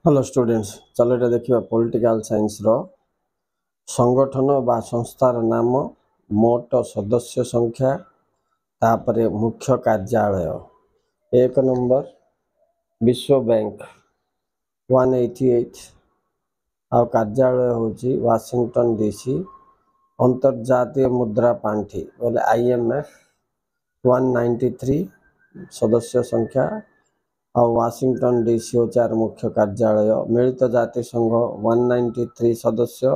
Hello students चलो ये देखिए पॉलिटिकल साइंस रो संगठन बा संस्थार नाम मोट सदस्य संख्या तापरे मुख्य कार्यालय एक नंबर विश्व बैंक 188 आ कार्यालय होची वाशिंगटन डीसी अंतर्जातीय मुद्रा पांठी बोले IMF 193 सदस्य संख्या और वाशिंगटन डीसी हो चार मुख्य कार्यालय मिलित जातिसंघ 193 सदस्य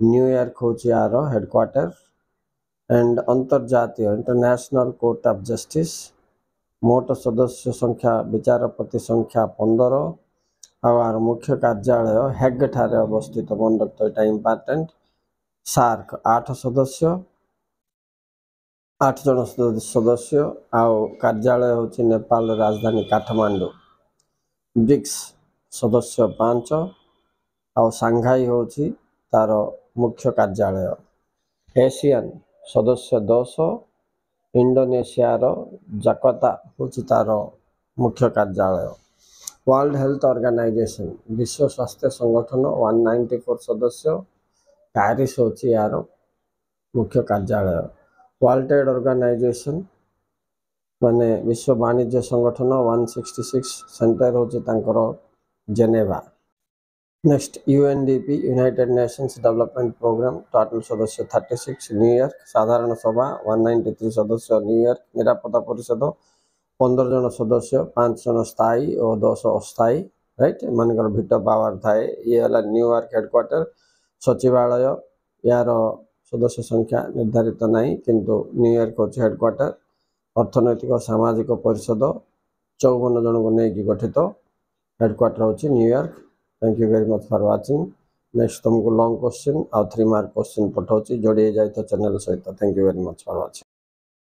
न्यूयॉर्क हो यार हेडक्वार्टर एंड अंतर्जातीय इंटरनेशनल कोर्ट ऑफ जस्टिस मोट सदस्य संख्या विचारपति संख्या 15 और मुख्य कार्यालय हेग ठारे अवस्थित मन रखते यहाँ इम्पोर्टेंट सार्क 8 सदस्य 8 जन सदस्य आउ कार्यालय होची नेपाल राजधानी काठमांडू ब्रिक्स सदस्य 5 आउ सांघाई होची तार मुख्य कार्यालय एशियन सदस्य 10 इंडोनेशिया रो जकार्ता होची तार मुख्य कार्यालय वर्ल्ड हेल्थ ऑर्गेनाइजेशन विश्व स्वास्थ्य संगठन 194 सदस्य पेरिस होची यार मुख्य कार्यालय वर्ल्ड ट्रेड ऑर्गेनाइजेशन माने विश्व वाणिज्य संगठन 166 सेंटर होची तांकर Geneva next UNDP United Nations Development Programme total सदस्य 36 न्यूयॉर्क साधारण सभा 193 सदस्य न्यूयॉर्क निरापत्ता परिषद 15 जन सदस्य 5 जन स्थायी और 10 अस्थायी राइट मानकर भिटो पावर थाए ये वाला न्यूयॉर्क हेडक्वार्टर सचिवालय यार सदस्य संख्या निर्धारित नहीं किंतु न्यूयॉर्क होची हेडक्वार्टर अर्थनैतिक और सामाजिक परिषद 54 जन को नहीं गठित हेडक्वार्टर होची New York thank you very much for watching next तुमको लॉन्ग क्वेश्चन और 3 मार्क क्वेश्चन पठाउची जोड़ी जाए तो चैनल सहित thank you very much for watching.